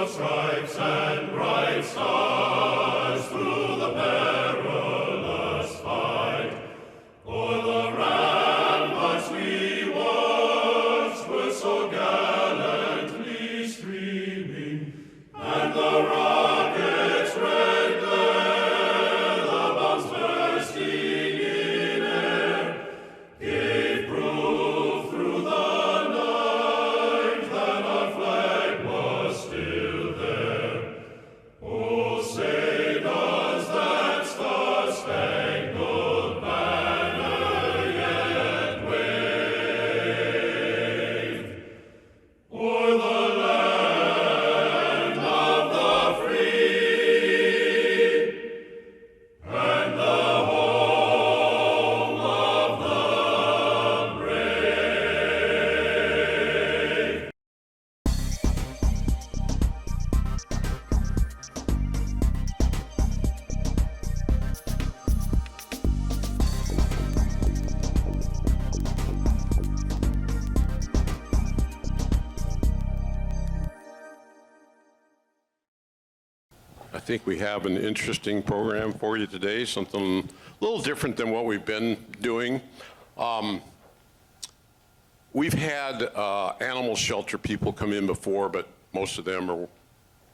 Stripes and bright stars through the perilous fight. O'er the ramparts we watched were so gallantly streaming, and the rockets' red glare, the bombs bursting in air, gave proof through the night that our flag was still there. Oh, say does that star-spangled banner yet wave o'er the land of the free and the home of the brave? I think we have an interesting program for you today, something a little different than what we've been doing. We've had animal shelter people come in before, but most of them are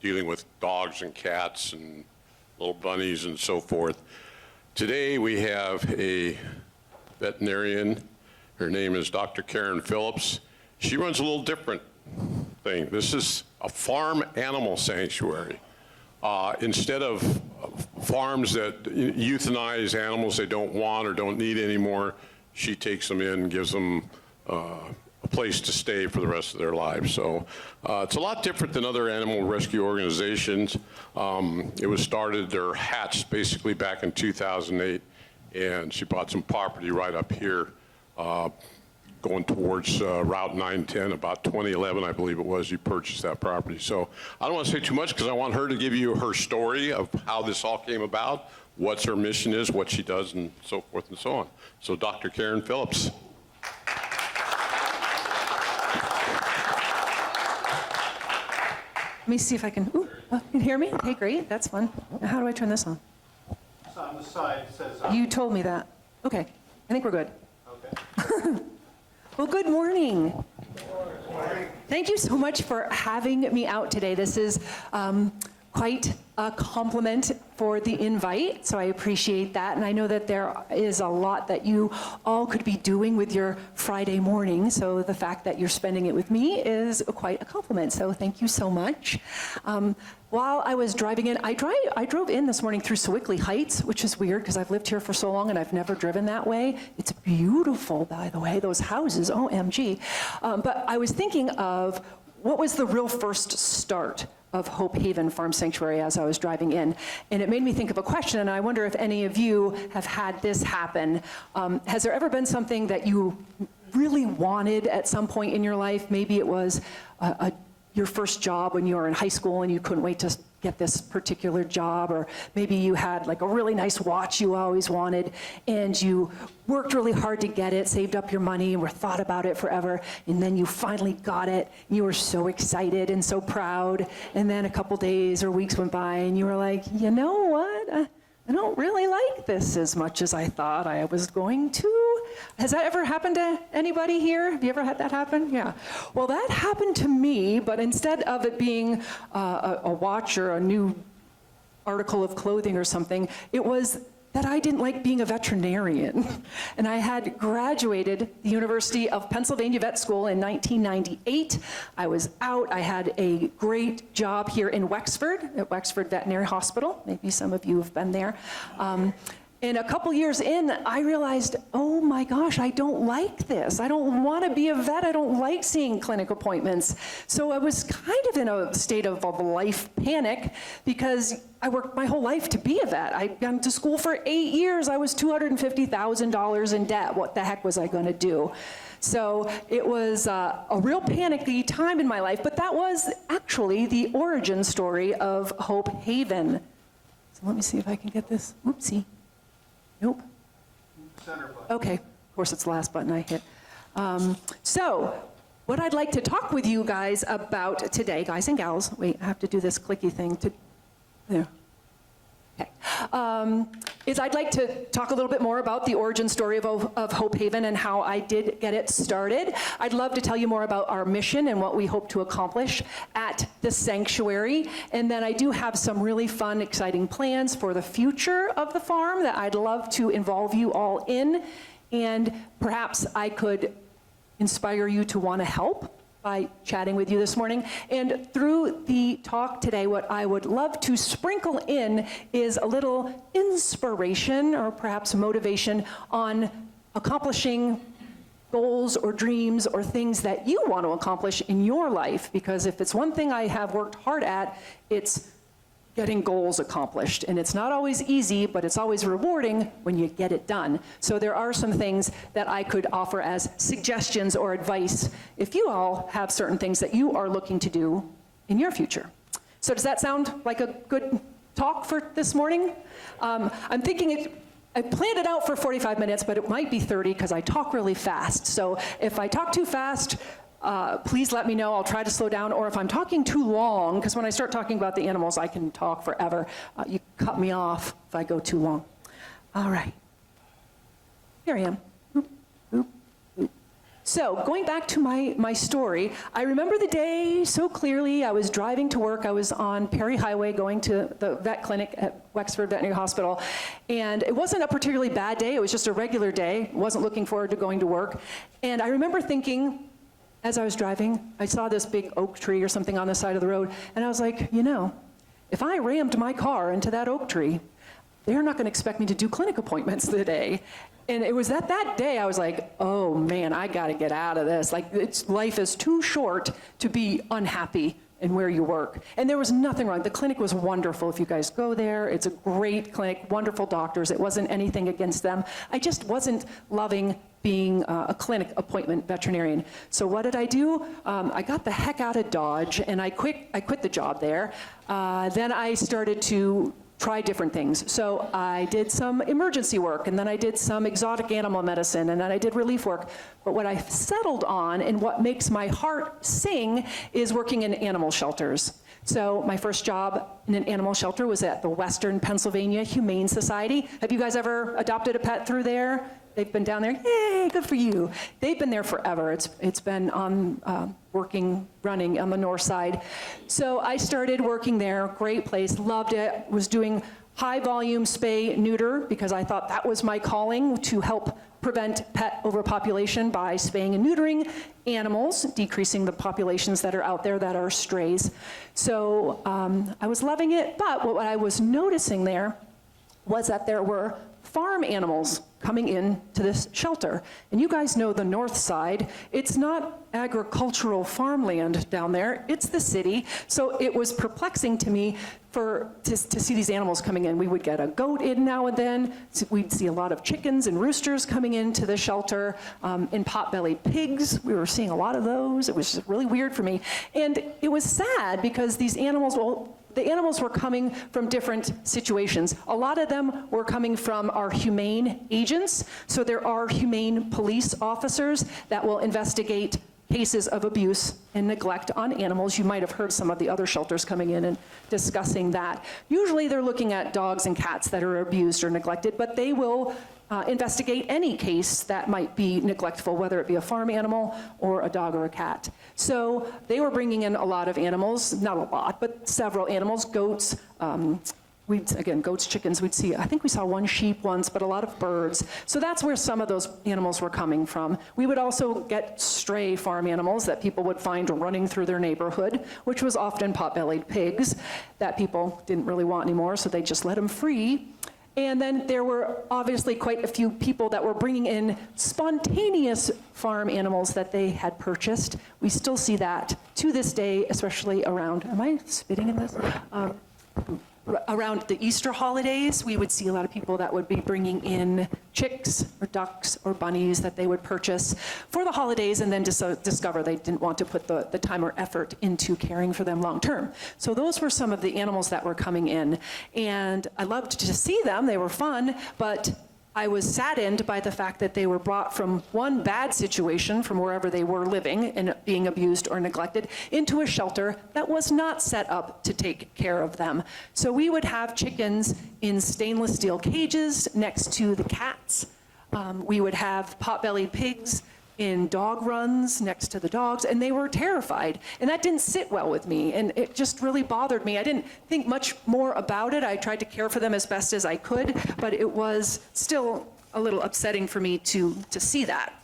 dealing with dogs and cats and little bunnies and so forth. Today we have a veterinarian. Her name is Dr. Karen Phillips. She runs a little different thing. This is a farm animal sanctuary. Instead of farms that euthanize animals they don't want or don't need anymore, she takes them in and gives them a place to stay for the rest of their lives. So it's a lot different than other animal rescue organizations. It was started, or hatched basically back in 2008, and she bought some property right up here going towards Route 910, about 2011, I believe it was, you purchased that property. So I don't want to say too much because I want her to give you her story of how this all came about, what her mission is, what she does, and so forth and so on. So Dr. Karen Phillips. Let me see if I can, you can hear me? Okay, great, that's fun. Now, how do I turn this on? It's on the side, it says. You told me that. Okay, I think we're good. Okay. Well, good morning. Thank you so much for having me out today. This is quite a compliment for the invite, so I appreciate that. And I know that there is a lot that you all could be doing with your Friday morning, so the fact that you're spending it with me is quite a compliment, so thank you so much. While I was driving in, I drove in this morning through Sewickley Heights, which is weird because I've lived here for so long and I've never driven that way. It's beautiful, by the way, those houses, OMG. But I was thinking of what was the real first start of Hope Haven Farm Sanctuary as I was driving in. And it made me think of a question, and I wonder if any of you have had this happen. Has there ever been something that you really wanted at some point in your life? Maybe it was your first job when you were in high school and you couldn't wait to get this particular job, or maybe you had like a really nice watch you always wanted and you worked really hard to get it, saved up your money and were thought about it forever, and then you finally got it and you were so excited and so proud, and then a couple days or weeks went by and you were like, you know what, I don't really like this as much as I thought I was going to. Has that ever happened to anybody here? Have you ever had that happen? Yeah. Well, that happened to me, but instead of it being a watch or a new article of clothing or something, it was that I didn't like being a veterinarian. And I had graduated the University of Pennsylvania Vet School in 1998. I was out, I had a great job here in Wexford, at Wexford Veterinary Hospital. Maybe some of you have been there. And a couple years in, I realized, oh my gosh, I don't like this. I don't want to be a vet. I don't like seeing clinic appointments. So I was kind of in a state of life panic because I worked my whole life to be a vet. I'd gone to school for 8 years. I was $250,000 in debt. What the heck was I going to do? So it was a real panicky time in my life, but that was actually the origin story of Hope Haven. So let me see if I can get this. Oopsie. Nope. Center button. Okay, of course it's the last button I hit. So what I'd like to talk with you guys about today, guys and gals, wait, I have to do this clicky thing to, there. Okay. Is I'd like to talk a little bit more about the origin story of Hope Haven and how I did get it started. I'd love to tell you more about our mission and what we hope to accomplish at the sanctuary. And then I do have some really fun, exciting plans for the future of the farm that I'd love to involve you all in. And perhaps I could inspire you to want to help by chatting with you this morning. And through the talk today, what I would love to sprinkle in is a little inspiration or perhaps motivation on accomplishing goals or dreams or things that you want to accomplish in your life. Because if it's one thing I have worked hard at, it's getting goals accomplished. And it's not always easy, but it's always rewarding when you get it done. So there are some things that I could offer as suggestions or advice if you all have certain things that you are looking to do in your future. So does that sound like a good talk for this morning? I'm thinking I planned it out for 45 minutes, but it might be 30 because I talk really fast. So if I talk too fast, please let me know. I'll try to slow down. Or if I'm talking too long, because when I start talking about the animals, I can talk forever. You cut me off if I go too long. All right. Here I am. Boop, boop, boop. So going back to my story, I remember the day so clearly. I was driving to work. I was on Perry Highway going to the vet clinic at Wexford Veterinary Hospital. And it wasn't a particularly bad day. It was just a regular day. I wasn't looking forward to going to work. And I remember thinking, as I was driving, I saw this big oak tree or something on the side of the road, and I was like, you know, if I rammed my car into that oak tree, they're not going to expect me to do clinic appointments today. And it was at that day I was like, oh man, I got to get out of this. Like, life is too short to be unhappy in where you work. And there was nothing wrong. The clinic was wonderful. If you guys go there, it's a great clinic, wonderful doctors. It wasn't anything against them. I just wasn't loving being a clinic appointment veterinarian. So what did I do? I got the heck out of Dodge and I quit the job there. Then I started to try different things. So I did some emergency work, and then I did some exotic animal medicine, and then I did relief work. But what I've settled on and what makes my heart sing is working in animal shelters. So my first job in an animal shelter was at the Western Pennsylvania Humane Society. Have you guys ever adopted a pet through there? They've been down there. Yay, good for you. They've been there forever. It's been on running on the north side. So I started working there. Great place, loved it. Was doing high volume spay neuter because I thought that was my calling, to help prevent pet overpopulation by spaying and neutering animals, decreasing the populations that are out there that are strays. So I was loving it, but what I was noticing there was that there were farm animals coming in to this shelter. And you guys know the north side. It's not agricultural farmland down there, it's the city. So it was perplexing to me to see these animals coming in. We would get a goat in now and then. We'd see a lot of chickens and roosters coming into the shelter. And pot-bellied pigs, we were seeing a lot of those. It was just really weird for me. And it was sad because these animals, the animals were coming from different situations. A lot of them were coming from our humane agents. So there are humane police officers that will investigate cases of abuse and neglect on animals. You might have heard some of the other shelters coming in and discussing that. Usually they're looking at dogs and cats that are abused or neglected, but they will investigate any case that might be neglectful, whether it be a farm animal or a dog or a cat. So they were bringing in a lot of animals, not a lot, but several animals, goats, goats, chickens, I think we saw one sheep once, but a lot of birds. So that's where some of those animals were coming from. We would also get stray farm animals that people would find running through their neighborhood, which was often pot-bellied pigs that people didn't really want anymore, so they just let them free. And then there were obviously quite a few people that were bringing in spontaneous farm animals that they had purchased. We still see that to this day, especially around, am I spitting in this? Around the Easter holidays, we would see a lot of people that would be bringing in chicks or ducks or bunnies that they would purchase for the holidays and then discover they didn't want to put the time or effort into caring for them long term. So those were some of the animals that were coming in. And I loved to see them, they were fun, but I was saddened by the fact that they were brought from one bad situation from wherever they were living and being abused or neglected into a shelter that was not set up to take care of them. So we would have chickens in stainless steel cages next to the cats. We would have pot-bellied pigs in dog runs next to the dogs, and they were terrified. And that didn't sit well with me, and it just really bothered me. I didn't think much more about it. I tried to care for them as best as I could, but it was still a little upsetting for me to see that.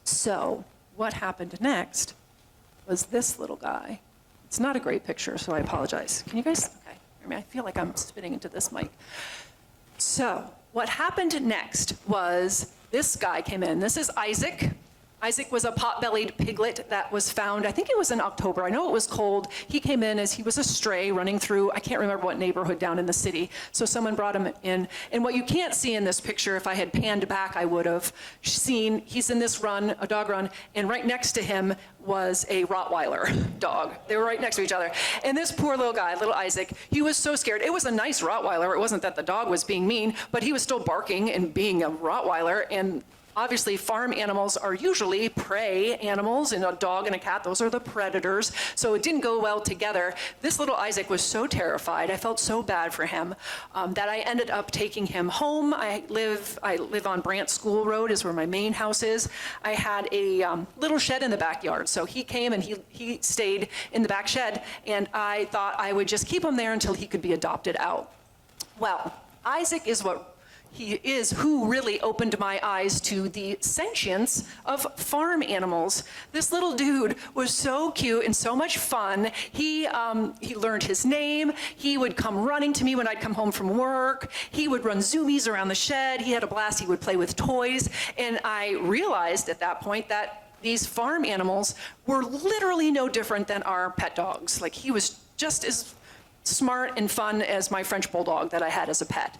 So what happened next was this little guy. It's not a great picture, so I apologize. Can you guys, okay, I mean, I feel like I'm spitting into this mic. So what happened next was this guy came in. This is Isaac. Isaac was a pot-bellied piglet that was found, I think it was in October. I know it was cold. He came in as he was a stray running through, I can't remember what neighborhood down in the city. So someone brought him in. And what you can't see in this picture, if I had panned back, I would have seen, he's in this run, a dog run, and right next to him was a Rottweiler dog. They were right next to each other. And this poor little guy, little Isaac, he was so scared. It was a nice Rottweiler. It wasn't that the dog was being mean, but he was still barking and being a Rottweiler. And obviously, farm animals are usually prey animals, and a dog and a cat, those are the predators. So it didn't go well together. This little Isaac was so terrified, I felt so bad for him, that I ended up taking him home. I live on Brant School Road is where my main house is. I had a little shed in the backyard. So he came and he stayed in the back shed, and I thought I would just keep him there until he could be adopted out. Well, Isaac is who really opened my eyes to the sentience of farm animals. This little dude was so cute and so much fun. He learned his name. He would come running to me when I'd come home from work. He would run zoomies around the shed. He had a blast. He would play with toys. And I realized at that point that these farm animals were literally no different than our pet dogs. Like, he was just as smart and fun as my French bulldog that I had as a pet.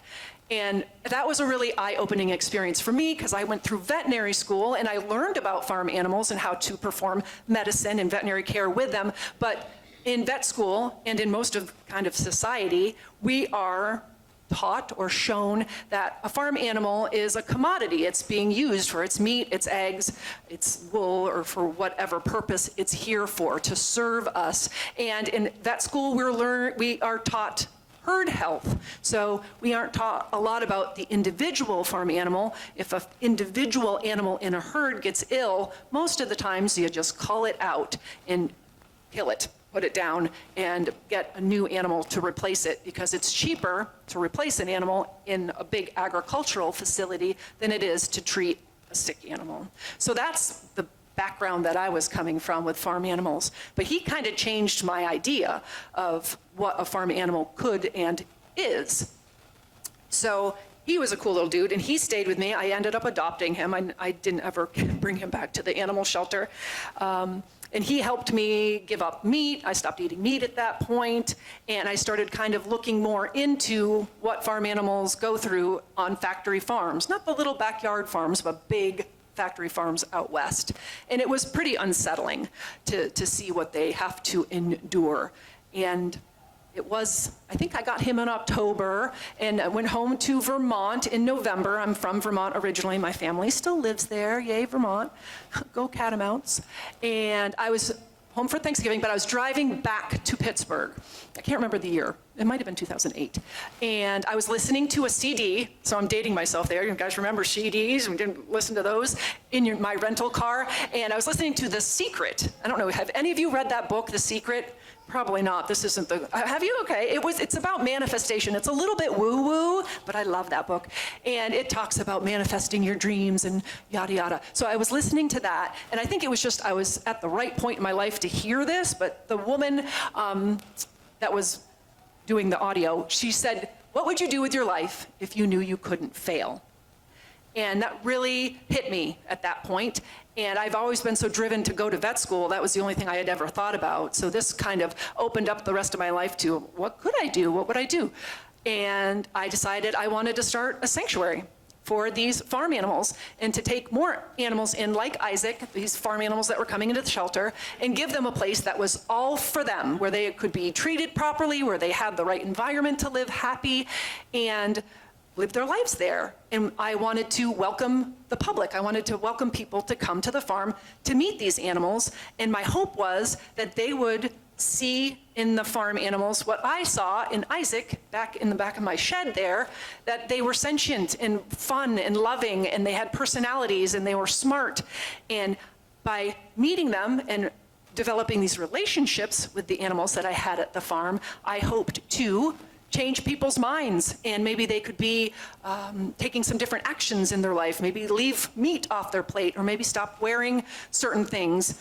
And that was a really eye-opening experience for me because I went through veterinary school and I learned about farm animals and how to perform medicine and veterinary care with them. But in vet school and in most of kind of society, we are taught or shown that a farm animal is a commodity. It's being used for its meat, its eggs, its wool, or for whatever purpose it's here for, to serve us. And in vet school, we are taught herd health. So we aren't taught a lot about the individual farm animal. If an individual animal in a herd gets ill, most of the times you just call it out and kill it, put it down, and get a new animal to replace it, because it's cheaper to replace an animal in a big agricultural facility than it is to treat a sick animal. So that's the background that I was coming from with farm animals. But he kind of changed my idea of what a farm animal could and is. So he was a cool little dude, and he stayed with me. I ended up adopting him. I didn't ever bring him back to the animal shelter. And he helped me give up meat. I stopped eating meat at that point, and I started kind of looking more into what farm animals go through on factory farms. Not the little backyard farms, but big factory farms out west. And it was pretty unsettling to see what they have to endure. And it was, I think I got him in October and I went home to Vermont in November. I'm from Vermont originally. My family still lives there. Yay, Vermont. Go Catamounts. And I was home for Thanksgiving, but I was driving back to Pittsburgh. I can't remember the year. It might have been 2008. And I was listening to a CD, so I'm dating myself there. You guys remember CDs? We didn't listen to those in my rental car. And I was listening to The Secret. I don't know, have any of you read that book, The Secret? Probably not. This isn't the, have you? Okay. It's about manifestation. It's a little bit woo-woo, but I love that book. And it talks about manifesting your dreams and yada, yada. So I was listening to that, and I think it was just, I was at the right point in my life to hear this, but the woman that was doing the audio, she said, what would you do with your life if you knew you couldn't fail? And that really hit me at that point. And I've always been so driven to go to vet school. That was the only thing I had ever thought about. So this kind of opened up the rest of my life to what could I do? What would I do? And I decided I wanted to start a sanctuary for these farm animals and to take more animals in like Isaac, these farm animals that were coming into the shelter, and give them a place that was all for them, where they could be treated properly, where they had the right environment to live happy and live their lives there. And I wanted to welcome the public. I wanted to welcome people to come to the farm to meet these animals. And my hope was that they would see in the farm animals what I saw in Isaac back in the back of my shed there, that they were sentient and fun and loving, and they had personalities and they were smart. And by meeting them and developing these relationships with the animals that I had at the farm, I hoped to change people's minds, and maybe they could be taking some different actions in their life, maybe leave meat off their plate, or maybe stop wearing certain things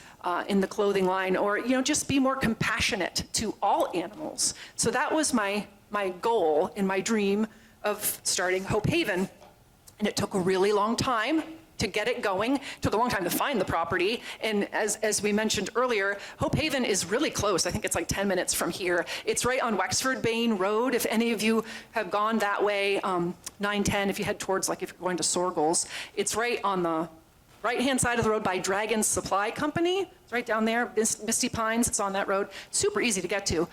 in the clothing line, or just be more compassionate to all animals. So that was my goal and my dream of starting Hope Haven. And it took a really long time to get it going. It took a long time to find the property. And as we mentioned earlier, Hope Haven is really close. I think it's like 10 minutes from here. It's right on Wexford Bain Road. If any of you have gone that way, 910, if you head towards, like if you're going to Sorgels, it's right on the right-hand side of the road by Dragon Supply Company. It's right down there, Misty Pines, it's on that road. Super easy to get to.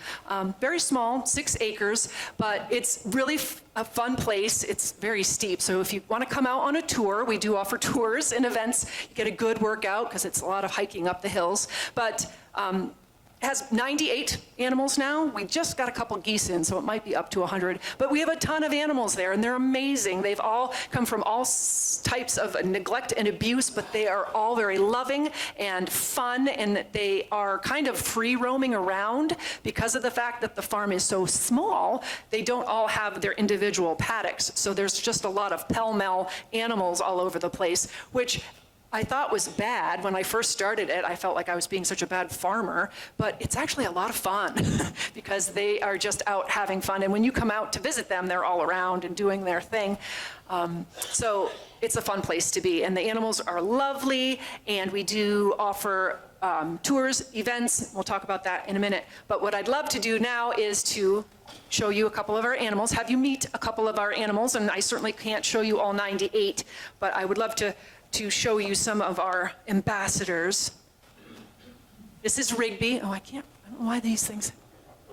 Very small, 6 acres, but it's really a fun place. It's very steep, so if you want to come out on a tour, we do offer tours and events. You get a good workout because it's a lot of hiking up the hills. But it has 98 animals now. We just got a couple geese in, so it might be up to 100. But we have a ton of animals there, and they're amazing. They've all come from all types of neglect and abuse, but they are all very loving and fun, and they are kind of free roaming around because of the fact that the farm is so small. They don't all have their individual paddocks, so there's just a lot of pell-mell animals all over the place, which I thought was bad. When I first started it, I felt like I was being such a bad farmer, but it's actually a lot of fun because they are just out having fun. And when you come out to visit them, they're all around and doing their thing. So it's a fun place to be. And the animals are lovely, and we do offer tours, events. We'll talk about that in a minute. But what I'd love to do now is to show you a couple of our animals, have you meet a couple of our animals. And I certainly can't show you all 98, but I would love to show you some of our ambassadors. This is Rigby. Oh, I don't know why these things.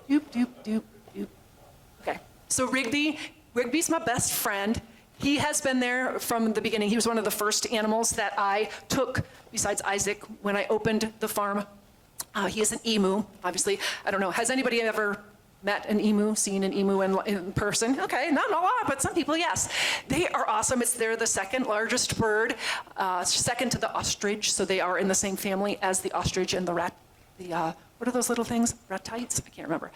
Doop, doop, doop, doop. Okay, so Rigby's my best friend. He has been there from the beginning. He was one of the first animals that I took, besides Isaac, when I opened the farm. He is an emu, obviously. I don't know, has anybody ever met an emu, seen an emu in person? Okay, not a lot, but some people, yes. They are awesome. They're the second largest bird, second to the ostrich, so they are in the same family as the ostrich and the rat. What are those little things? Ratites? I can't remember.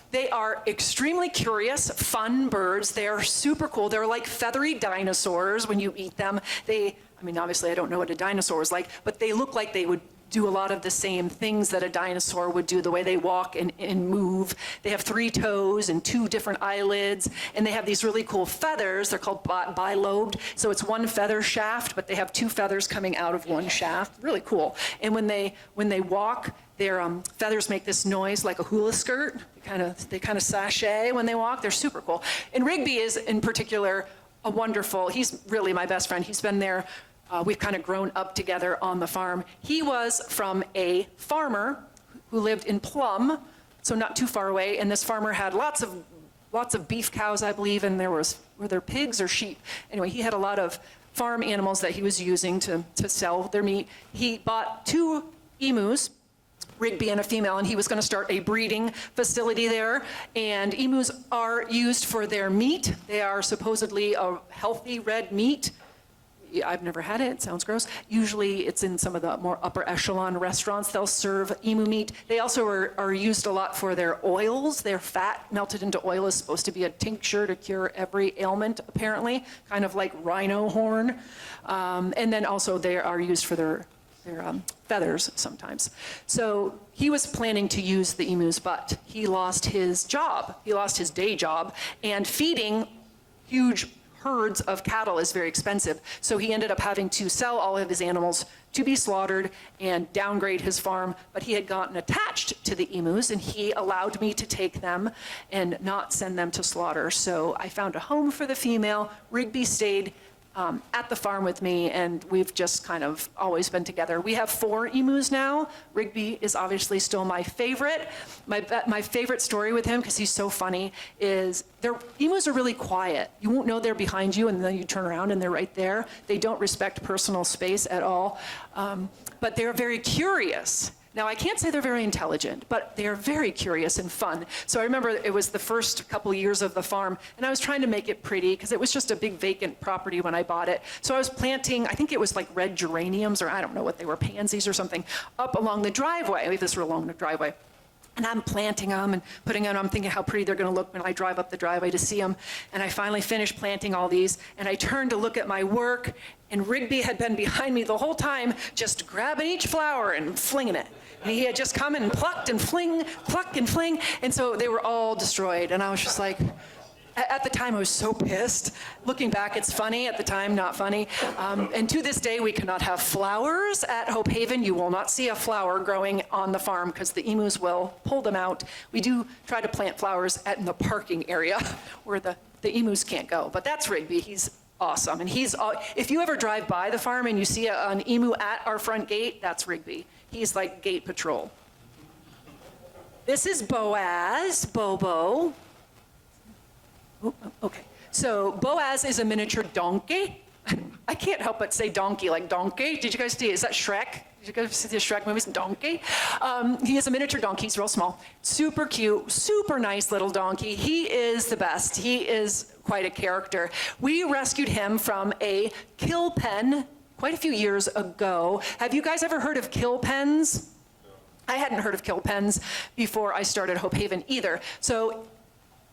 They are extremely curious, fun birds. They're super cool. They're like feathery dinosaurs when you eat them. Obviously I don't know what a dinosaur is like, but they look like they would do a lot of the same things that a dinosaur would do, the way they walk and move. They have 3 toes and 2 different eyelids, and they have these really cool feathers. They're called bilobed, so it's 1 feather shaft, but they have 2 feathers coming out of 1 shaft. Really cool. And when they walk, their feathers make this noise like a hula skirt. They kind of sashay when they walk. They're super cool. And Rigby is, in particular, he's really my best friend. He's been there. We've kind of grown up together on the farm. He was from a farmer who lived in Plum, so not too far away, and this farmer had lots of beef cows, I believe, and were there pigs or sheep? Anyway, he had a lot of farm animals that he was using to sell their meat. He bought 2 emus, Rigby and a female, and he was going to start a breeding facility there. And emus are used for their meat. They are supposedly a healthy red meat. I've never had it. It sounds gross. Usually it's in some of the more upper echelon restaurants. They'll serve emu meat. They also are used a lot for their oils. Their fat melted into oil is supposed to be a tincture to cure every ailment, apparently, kind of like rhino horn. And then also they are used for their feathers sometimes. So he was planning to use the emus, but he lost his job. He lost his day job, and feeding huge herds of cattle is very expensive. So he ended up having to sell all of his animals to be slaughtered and downgrade his farm. But he had gotten attached to the emus, and he allowed me to take them and not send them to slaughter. So I found a home for the female. Rigby stayed at the farm with me, and we've just kind of always been together. We have 4 emus now. Rigby is obviously still my favorite. My favorite story with him, because he's so funny, is emus are really quiet. You won't know they're behind you, and then you turn around and they're right there. They don't respect personal space at all, but they're very curious. Now, I can't say they're very intelligent, but they're very curious and fun. So I remember it was the first couple years of the farm, and I was trying to make it pretty because it was just a big vacant property when I bought it. So I was planting, I think it was like red geraniums, or I don't know what they were, pansies or something, up along the driveway. We have this real long driveway. And I'm planting them and putting them, I'm thinking how pretty they're gonna look when I drive up the driveway to see them. And I finally finished planting all these, and I turned to look at my work, and Rigby had been behind me the whole time, just grabbing each flower and flinging it. And he had just come and plucked and fling, pluck and fling, and so they were all destroyed. And I was just like, at the time I was so pissed. Looking back, it's funny. At the time, not funny. And to this day, we cannot have flowers at Hope Haven. You will not see a flower growing on the farm because the emus will pull them out. We do try to plant flowers in the parking area where the emus can't go. But that's Rigby. He's awesome. And if you ever drive by the farm and you see an emu at our front gate, that's Rigby. He's like gate patrol. This is Boaz, Bobo. Oh, okay. So Boaz is a miniature donkey. I can't help but say donkey, like donkey. Did you guys see? Is that Shrek? Did you guys see the Shrek movies? Donkey. He is a miniature donkey. He's real small. Super cute, super nice little donkey. He is the best. He is quite a character. We rescued him from a kill pen quite a few years ago. Have you guys ever heard of kill pens? I hadn't heard of kill pens before I started Hope Haven either. So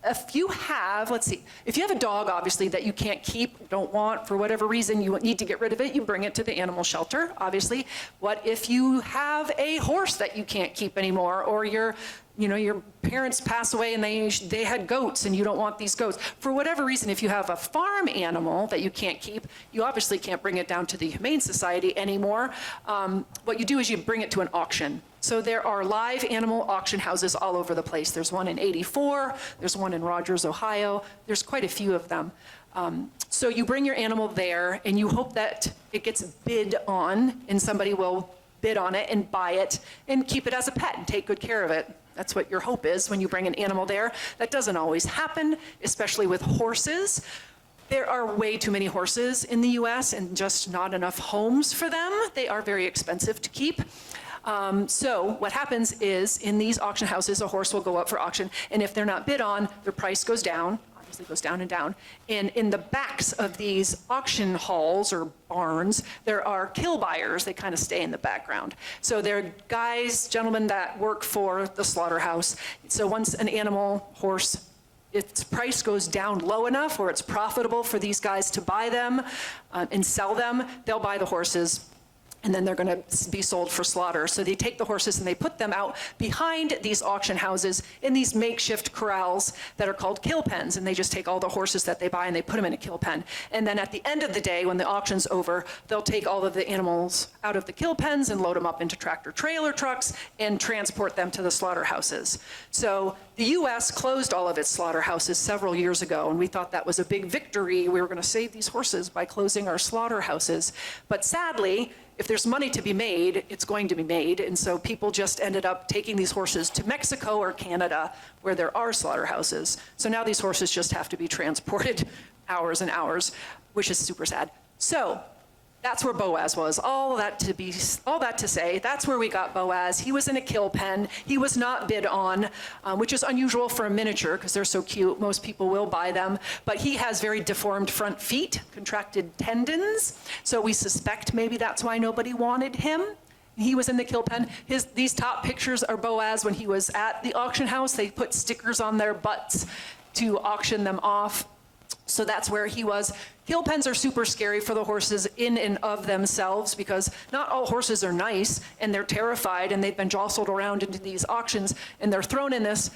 if you have, if you have a dog, obviously, that you can't keep, don't want, for whatever reason, you need to get rid of it, you bring it to the animal shelter, obviously. What if you have a horse that you can't keep anymore, or your parents pass away and they had goats and you don't want these goats? For whatever reason, if you have a farm animal that you can't keep, you obviously can't bring it down to the Humane Society anymore. What you do is you bring it to an auction. So there are live animal auction houses all over the place. There's one in 84, there's one in Rogers, Ohio. There's quite a few of them. So you bring your animal there and you hope that it gets bid on and somebody will bid on it and buy it and keep it as a pet and take good care of it. That's what your hope is when you bring an animal there. That doesn't always happen, especially with horses. There are way too many horses in the US and just not enough homes for them. They are very expensive to keep. So what happens is in these auction houses, a horse will go up for auction, and if they're not bid on, their price goes down, obviously goes down and down. And in the backs of these auction halls or barns, there are kill buyers. They kind of stay in the background. So they're guys, gentlemen that work for the slaughterhouse. So once an animal, horse, its price goes down low enough where it's profitable for these guys to buy them and sell them, they'll buy the horses, and then they're going to be sold for slaughter. So they take the horses and they put them out behind these auction houses in these makeshift corrals that are called kill pens, and they just take all the horses that they buy and they put them in a kill pen. And then at the end of the day, when the auction's over, they'll take all of the animals out of the kill pens and load them up into tractor trailer trucks and transport them to the slaughterhouses. So the US closed all of its slaughterhouses several years ago, and we thought that was a big victory. We were going to save these horses by closing our slaughterhouses. But sadly, if there's money to be made, it's going to be made. And so people just ended up taking these horses to Mexico or Canada where there are slaughterhouses. So now these horses just have to be transported hours and hours, which is super sad. So that's where Boaz was. All that to say, that's where we got Boaz. He was in a kill pen. He was not bid on, which is unusual for a miniature because they're so cute. Most people will buy them. But he has very deformed front feet, contracted tendons. So we suspect maybe that's why nobody wanted him. He was in the kill pen. These top pictures are Boaz when he was at the auction house. They put stickers on their butts to auction them off. So that's where he was. Kill pens are super scary for the horses in and of themselves because not all horses are nice and they're terrified and they've been jostled around into these auctions and they're thrown in this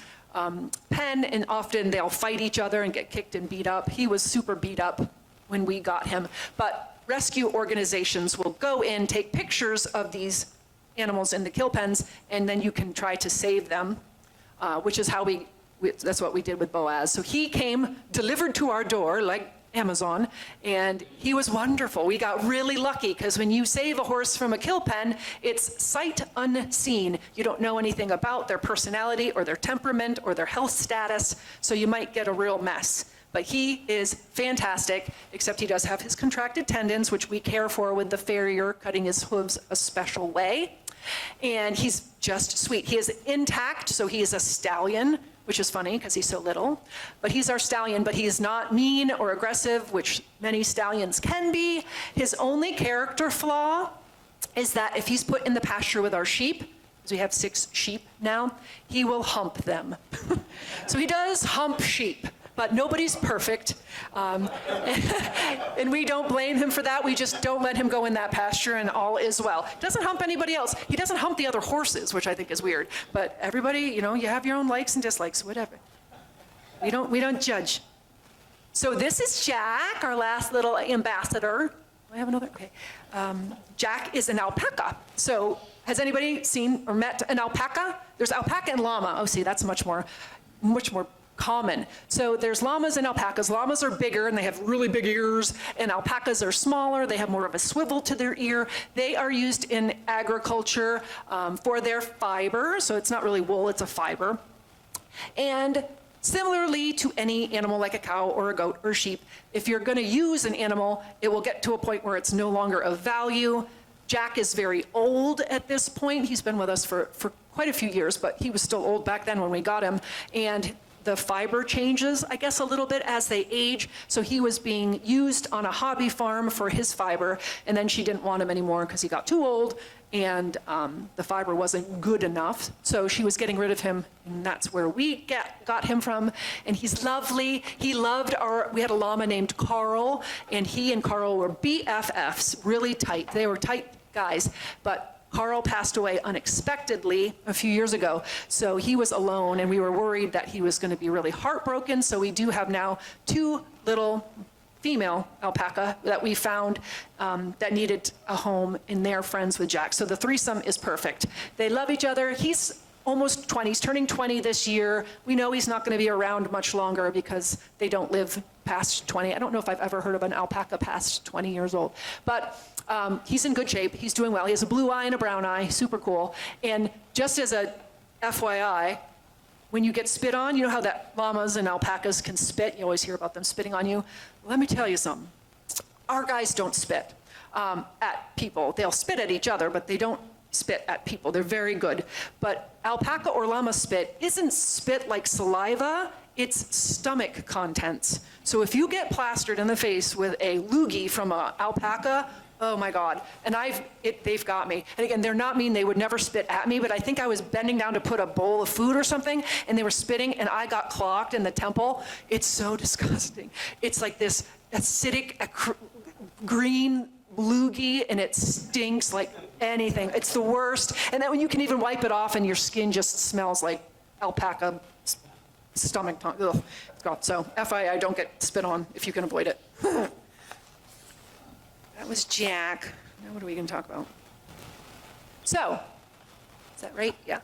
pen and often they'll fight each other and get kicked and beat up. He was super beat up when we got him. But rescue organizations will go in, take pictures of these animals in the kill pens, and then you can try to save them, which is how that's what we did with Boaz. So he came delivered to our door like Amazon, and he was wonderful. We got really lucky because when you save a horse from a kill pen, it's sight unseen. You don't know anything about their personality or their temperament or their health status, so you might get a real mess. But he is fantastic, except he does have his contracted tendons, which we care for with the farrier, cutting his hooves a special way. And he's just sweet. He is intact, so he is a stallion, which is funny because he's so little. But he's our stallion, but he's not mean or aggressive, which many stallions can be. His only character flaw is that if he's put in the pasture with our sheep, because we have 6 sheep now, he will hump them. So he does hump sheep. But nobody's perfect, and we don't blame him for that. We just don't let him go in that pasture, and all is well. He doesn't hump anybody else. He doesn't hump the other horses, which I think is weird. But everybody, you know, you have your own likes and dislikes, whatever. We don't judge. So this is Jack, our last little ambassador. Do I have another? Okay. Jack is an alpaca. So has anybody seen or met an alpaca? There's alpaca and llama. Oh, see, that's much more common. So there's llamas and alpacas. Llamas are bigger and they have really big ears, and alpacas are smaller. They have more of a swivel to their ear. They are used in agriculture for their fiber. So it's not really wool, it's a fiber. And similarly to any animal like a cow or a goat or sheep, if you're going to use an animal, it will get to a point where it's no longer of value. Jack is very old at this point. He's been with us for quite a few years, but he was still old back then when we got him. And the fiber changes, I guess, a little bit as they age. So he was being used on a hobby farm for his fiber, and then she didn't want him anymore because he got too old, and the fiber wasn't good enough. So she was getting rid of him, and that's where we got him from. And he's lovely. He loved we had a llama named Carl, and he and Carl were BFFs, really tight. They were tight guys, but Carl passed away unexpectedly a few years ago, so he was alone, and we were worried that he was going to be really heartbroken. So we do have now 2 little female alpaca that we found that needed a home, and they're friends with Jack. So the threesome is perfect. They love each other. He's almost 20. He's turning 20 this year. We know he's not going to be around much longer because they don't live past 20. I don't know if I've ever heard of an alpaca past 20 years old, but he's in good shape. He's doing well. He has a blue eye and a brown eye. Super cool. And just as a FYI, when you get spit on, you know how that llamas and alpacas can spit? You always hear about them spitting on you. Let me tell you something. Our guys don't spit at people. They'll spit at each other, but they don't spit at people. They're very good. But alpaca or llama spit isn't spit like saliva. It's stomach contents. So if you get plastered in the face with a loogie from an alpaca, oh my God. And they've got me. And again, they're not mean. They would never spit at me, but I think I was bending down to put a bowl of food or something, and they were spitting, and I got clogged in the temple. It's so disgusting. It's like this acidic green loogie, and it stinks like anything. It's the worst. And then when you can even wipe it off and your skin just smells like alpaca stomach. Ugh. God. So FYI, don't get spit on if you can avoid it. That was Jack. Now what are we going to talk about? So, is that right? Yeah.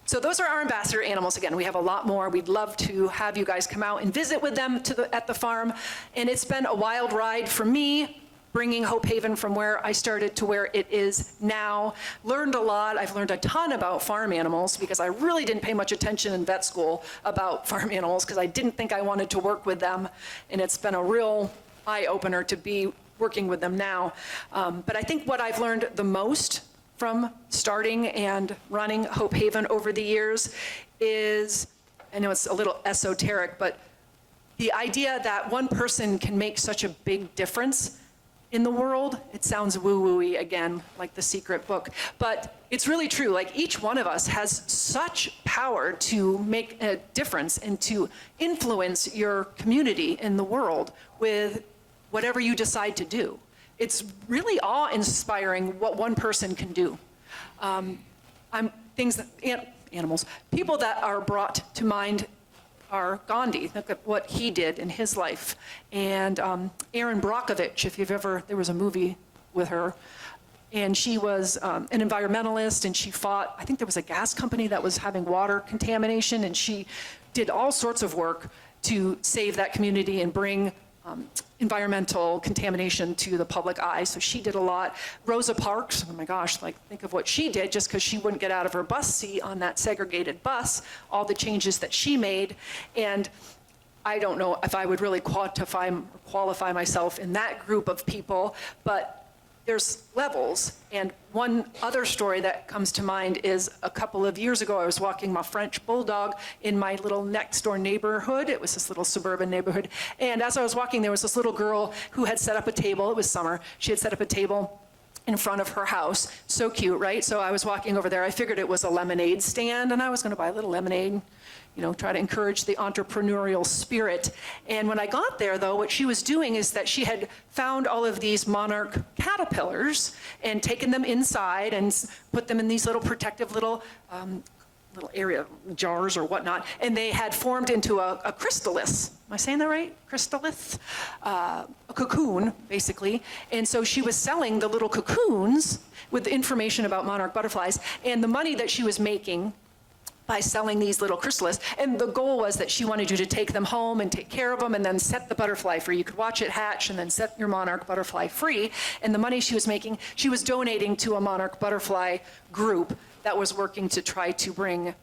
So those are our ambassador animals. Again, we have a lot more. We'd love to have you guys come out and visit with them at the farm. And it's been a wild ride for me, bringing Hope Haven from where I started to where it is now. Learned a lot. I've learned a ton about farm animals because I really didn't pay much attention in vet school about farm animals because I didn't think I wanted to work with them. And it's been a real eye-opener to be working with them now. But I think what I've learned the most from starting and running Hope Haven over the years is, I know it's a little esoteric, but the idea that one person can make such a big difference in the world. It sounds woo-woo-y again, like The Secret Book, but it's really true. Like each one of us has such power to make a difference and to influence your community in the world with whatever you decide to do. It's really awe-inspiring what one person can do. Animals, people that are brought to mind are Gandhi. Look at what he did in his life. And Erin Brockovich, if you've ever, there was a movie with her, and she was an environmentalist, and she fought, I think there was a gas company that was having water contamination, and she did all sorts of work to save that community and bring environmental contamination to the public eye. So she did a lot. Rosa Parks, oh my gosh, like think of what she did just because she wouldn't get out of her bus seat on that segregated bus, all the changes that she made. And I don't know if I would really qualify myself in that group of people, but there's levels. And one other story that comes to mind is a couple of years ago, I was walking my French bulldog in my little next door neighborhood. It was this little suburban neighborhood. And as I was walking, there was this little girl who had set up a table. It was summer. She had set up a table in front of her house. So cute, right? So I was walking over there. I figured it was a lemonade stand, and I was going to buy a little lemonade, you know, try to encourage the entrepreneurial spirit. And when I got there, though, what she was doing is that she had found all of these monarch caterpillars and taken them inside and put them in these little protective little area jars or whatnot, and they had formed into a chrysalis. Am I saying that right? Chrysalis? A cocoon, basically. And so she was selling the little cocoons with information about monarch butterflies, and the money that she was making by selling these little chrysalis. And the goal was that she wanted you to take them home and take care of them and then set the butterfly free. You could watch it hatch and then set your monarch butterfly free. And the money she was making, she was donating to a monarch butterfly group that was working to try to bring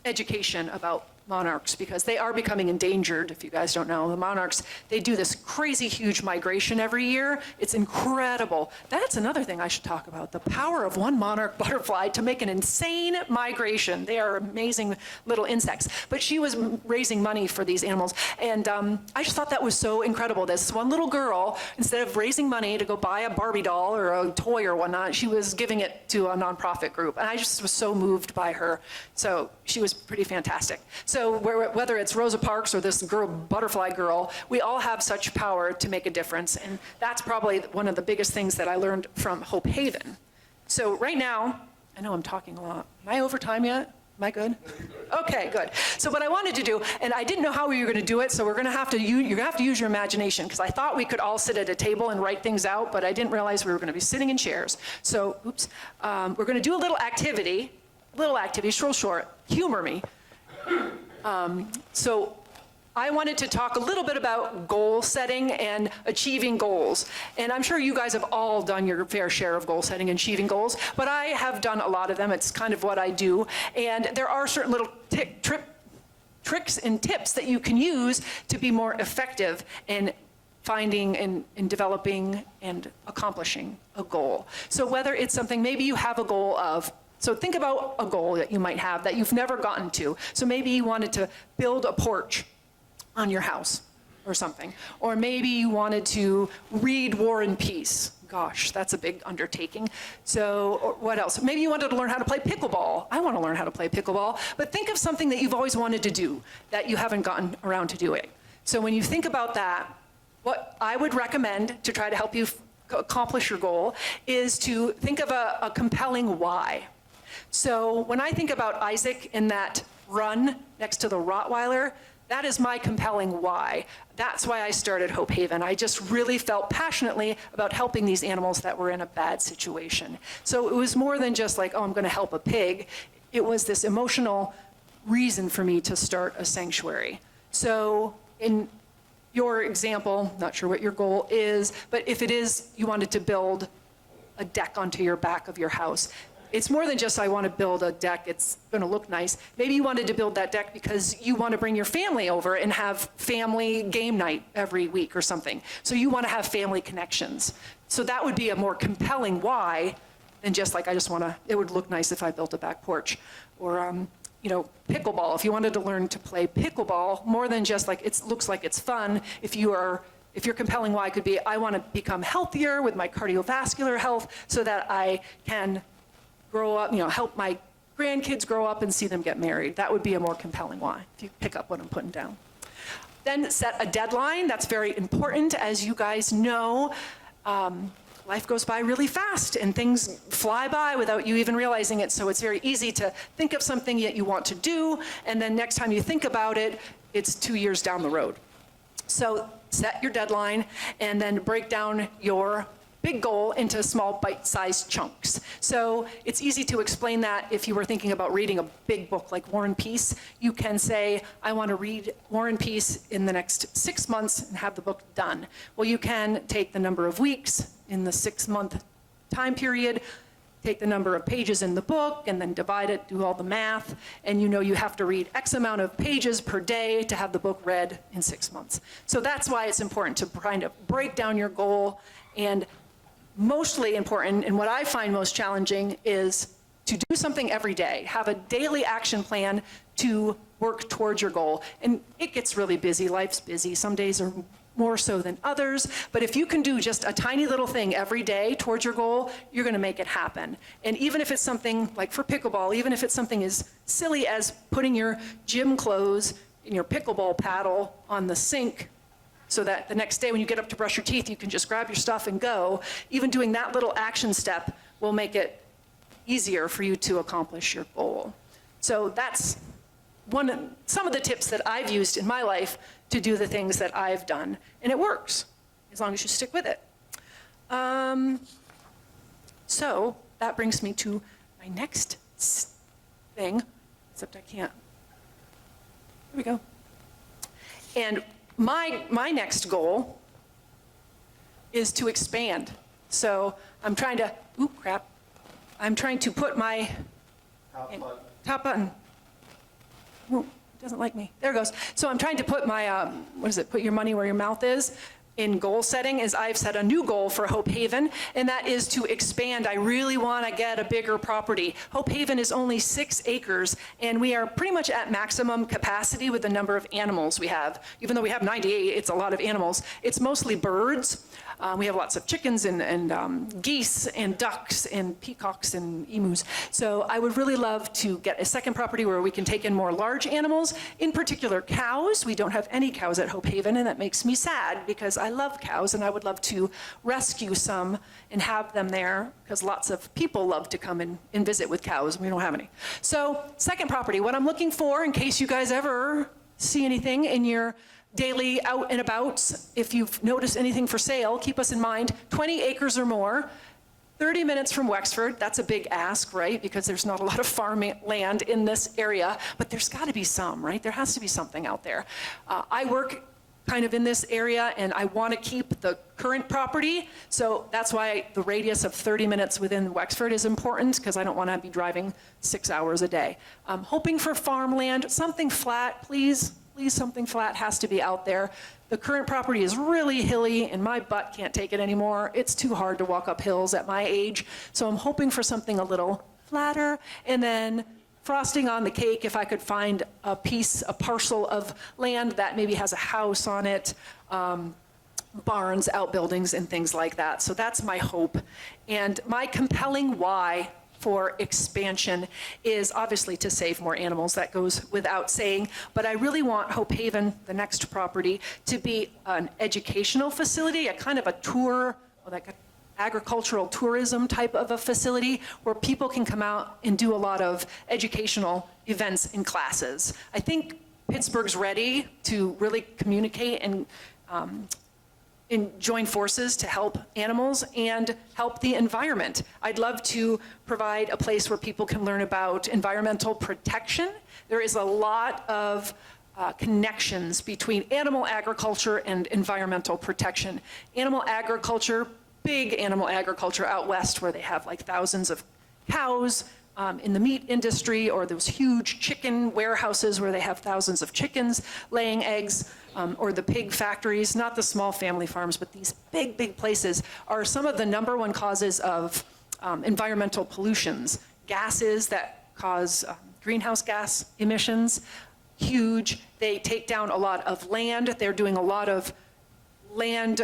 education about monarchs, because they are becoming endangered. If you guys don't know, the monarchs, they do this crazy huge migration every year. It's incredible. That's another thing I should talk about, the power of one monarch butterfly to make an insane migration. They are amazing little insects. But she was raising money for these animals, and I just thought that was so incredible. This one little girl, instead of raising money to go buy a Barbie doll or a toy or whatnot, she was giving it to a nonprofit group, and I just was so moved by her. So she was pretty fantastic. So whether it's Rosa Parks or this girl, butterfly girl, we all have such power to make a difference. And that's probably one of the biggest things that I learned from Hope Haven. So right now, I know I'm talking a lot. Am I over time yet? Am I good? Okay, good. So what I wanted to do, and I didn't know how we were going to do it, so you're going to have to use your imagination, because I thought we could all sit at a table and write things out, but I didn't realize we were going to be sitting in chairs. So, we're going to do a little activity, real short. Humor me. So I wanted to talk a little bit about goal setting and achieving goals. And I'm sure you guys have all done your fair share of goal setting and achieving goals, but I have done a lot of them. It's kind of what I do. And there are certain little tricks and tips that you can use to be more effective in finding and developing and accomplishing a goal. So whether it's something, maybe you have a goal of, so think about a goal that you might have that you've never gotten to. So maybe you wanted to build a porch on your house or something. Or maybe you wanted to read War and Peace. Gosh, that's a big undertaking. So what else? Maybe you wanted to learn how to play pickleball. I want to learn how to play pickleball. But think of something that you've always wanted to do that you haven't gotten around to doing. So when you think about that, what I would recommend to try to help you accomplish your goal is to think of a compelling why. So when I think about Isaac in that run next to the Rottweiler, that is my compelling why. That's why I started Hope Haven. I just really felt passionately about helping these animals that were in a bad situation. So it was more than just like, oh, I'm going to help a pig. It was this emotional reason for me to start a sanctuary. So in your example, not sure what your goal is, but if it is you wanted to build a deck onto your back of your house, it's more than just I want to build a deck, it's going to look nice. Maybe you wanted to build that deck because you want to bring your family over and have family game night every week or something. So you want to have family connections. So that would be a more compelling why than just like, I just want to, it would look nice if I built a back porch. Or, pickleball. If you wanted to learn to play pickleball, more than just like, it looks like it's fun, if you are if your compelling why could be, I want to become healthier with my cardiovascular health so that I can grow up, help my grandkids grow up and see them get married. That would be a more compelling why, if you pick up what I'm putting down. Then set a deadline. That's very important. As you guys know, life goes by really fast and things fly by without you even realizing it. So it's very easy to think of something that you want to do, and then next time you think about it, it's 2 years down the road. So set your deadline and then break down your big goal into small bite-sized chunks. So it's easy to explain that if you were thinking about reading a big book like War and Peace. You can say, I want to read War and Peace in the next 6 months and have the book done. Well, you can take the number of weeks in the 6-month time period, take the number of pages in the book, and then divide it, do all the math, and you know you have to read X amount of pages per day to have the book read in 6 months. So that's why it's important to kind of break down your goal, and mostly important, and what I find most challenging, is to do something every day. Have a daily action plan to work towards your goal. And it gets really busy, life's busy. Some days are more so than others, but if you can do just a tiny little thing every day towards your goal, you're gonna make it happen. And even if it's something like for pickleball, even if it's something as silly as putting your gym clothes and your pickleball paddle on the sink so that the next day when you get up to brush your teeth, you can just grab your stuff and go. Even doing that little action step will make it easier for you to accomplish your goal. So that's some of the tips that I've used in my life to do the things that I've done. And it works, as long as you stick with it. So that brings me to my next thing, except I can't. Here we go. And my next goal is to expand. So I'm trying to, I'm trying to put my top button. Ooh, it doesn't like me. There it goes. So I'm trying to put my, put your money where your mouth is. In goal setting is I've set a new goal for Hope Haven, and that is to expand. I really want to get a bigger property. Hope Haven is only 6 acres, and we are pretty much at maximum capacity with the number of animals we have. Even though we have 98, it's a lot of animals. It's mostly birds. We have lots of chickens and geese and ducks and peacocks and emus. So I would really love to get a second property where we can take in more large animals, in particular cows. We don't have any cows at Hope Haven, and that makes me sad because I love cows and I would love to rescue some and have them there because lots of people love to come and visit with cows. We don't have any. So second property, what I'm looking for, in case you guys ever see anything in your daily out and abouts, if you've noticed anything for sale, keep us in mind, 20 acres or more, 30 minutes from Wexford. That's a big ask, right? Because there's not a lot of farm land in this area, but there's got to be some, right? There has to be something out there. I work kind of in this area, and I want to keep the current property, so that's why the radius of 30 minutes within Wexford is important, because I don't want to be driving 6 hours a day. I'm hoping for farmland, something flat, please, something flat has to be out there. The current property is really hilly, and my butt can't take it anymore. It's too hard to walk up hills at my age, so I'm hoping for something a little flatter, and then frosting on the cake, if I could find a parcel of land that maybe has a house on it, barns, outbuildings, and things like that. So that's my hope. And my compelling why for expansion is obviously to save more animals. That goes without saying. But I really want Hope Haven, the next property, to be an educational facility, a kind of a tour, like a agricultural tourism type of a facility where people can come out and do a lot of educational events and classes. I think Pittsburgh's ready to really communicate and join forces to help animals and help the environment. I'd love to provide a place where people can learn about environmental protection. There is a lot of connections between animal agriculture and environmental protection. Animal agriculture, big animal agriculture out west where they have like thousands of cows in the meat industry, or those huge chicken warehouses where they have thousands of chickens laying eggs, or the pig factories, not the small family farms, but these big places are some of the #1 causes of environmental pollutions. Gases that cause greenhouse gas emissions, huge. They take down a lot of land. They're doing a lot of land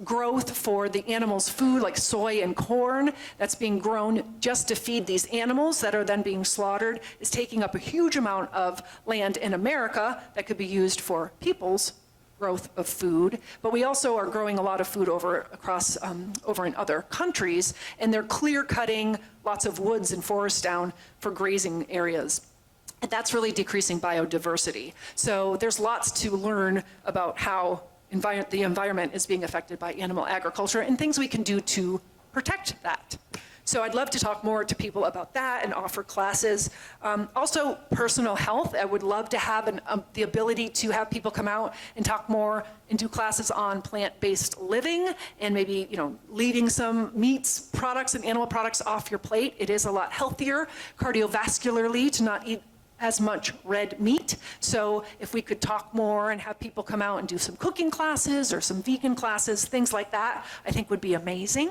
growth for the animals' food, like soy and corn, that's being grown just to feed these animals that are then being slaughtered, is taking up a huge amount of land in America that could be used for people's growth of food. But we also are growing a lot of food over in other countries, and they're clear cutting lots of woods and forests down for grazing areas. And that's really decreasing biodiversity. So there's lots to learn about how the environment is being affected by animal agriculture and things we can do to protect that. So I'd love to talk more to people about that and offer classes. Also, personal health. I would love to have the ability to have people come out and talk more and do classes on plant-based living and maybe, leaving some meats products and animal products off your plate. It is a lot healthier cardiovascularly to not eat as much red meat. So if we could talk more and have people come out and do some cooking classes or some vegan classes, things like that, I think would be amazing.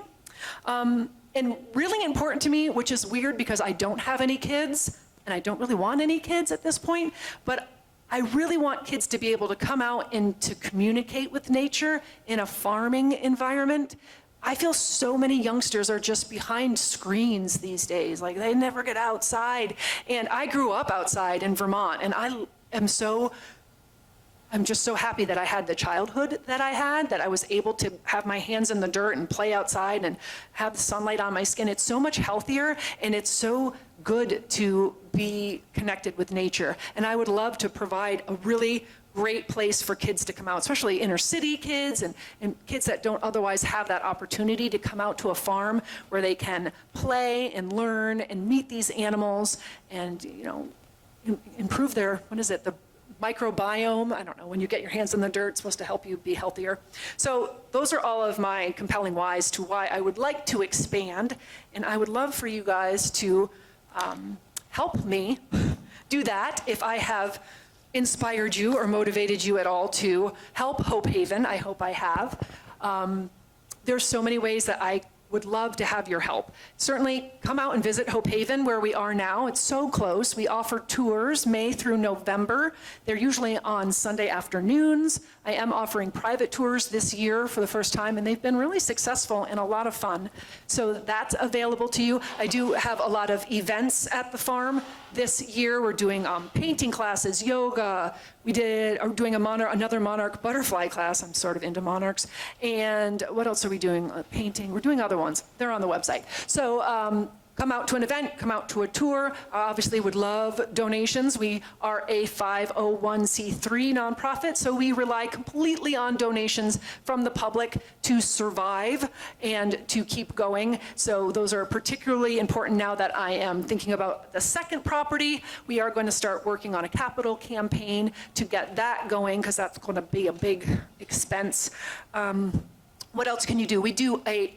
And really important to me, which is weird because I don't have any kids and I don't really want any kids at this point, but I really want kids to be able to come out and to communicate with nature in a farming environment. I feel so many youngsters are just behind screens these days. Like they never get outside. And I grew up outside in Vermont, and I'm just so happy that I had the childhood that I had, that I was able to have my hands in the dirt and play outside and have the sunlight on my skin. It's so much healthier, and it's so good to be connected with nature. And I would love to provide a really great place for kids to come out, especially inner city kids and kids that don't otherwise have that opportunity to come out to a farm where they can play and learn and meet these animals and, improve their, the microbiome. I don't know, when you get your hands in the dirt, it's supposed to help you be healthier. So those are all of my compelling whys to why I would like to expand, and I would love for you guys to help me do that. If I have inspired you or motivated you at all to help Hope Haven, I hope I have. There's so many ways that I would love to have your help. Certainly come out and visit Hope Haven where we are now. It's so close. We offer tours May through November. They're usually on Sunday afternoons. I am offering private tours this year for the first time, and they've been really successful and a lot of fun. So that's available to you. I do have a lot of events at the farm. This year we're doing painting classes, yoga. Are doing another monarch butterfly class. I'm sort of into monarchs. And what else are we doing? Painting. We're doing other ones. They're on the website. So come out to an event, come out to a tour. Obviously would love donations. We are a 501c3 nonprofit, so we rely completely on donations from the public to survive and to keep going. So those are particularly important now that I am thinking about the second property. We are going to start working on a capital campaign to get that going, because that's going to be a big expense. What else can you do? We do a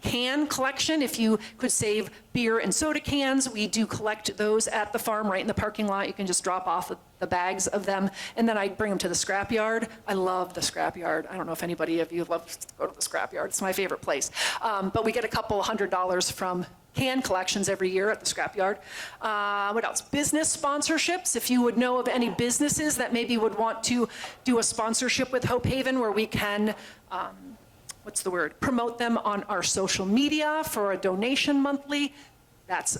can collection. If you could save beer and soda cans, we do collect those at the farm right in the parking lot. You can just drop off the bags of them, and then I bring them to the scrapyard. I love the scrapyard. I don't know if anybody of you loves to go to the scrapyard. It's my favorite place. But we get a couple $100 from can collections every year at the scrapyard. What else? Business sponsorships. If you would know of any businesses that maybe would want to do a sponsorship with Hope Haven where we can promote them on our social media for a donation monthly.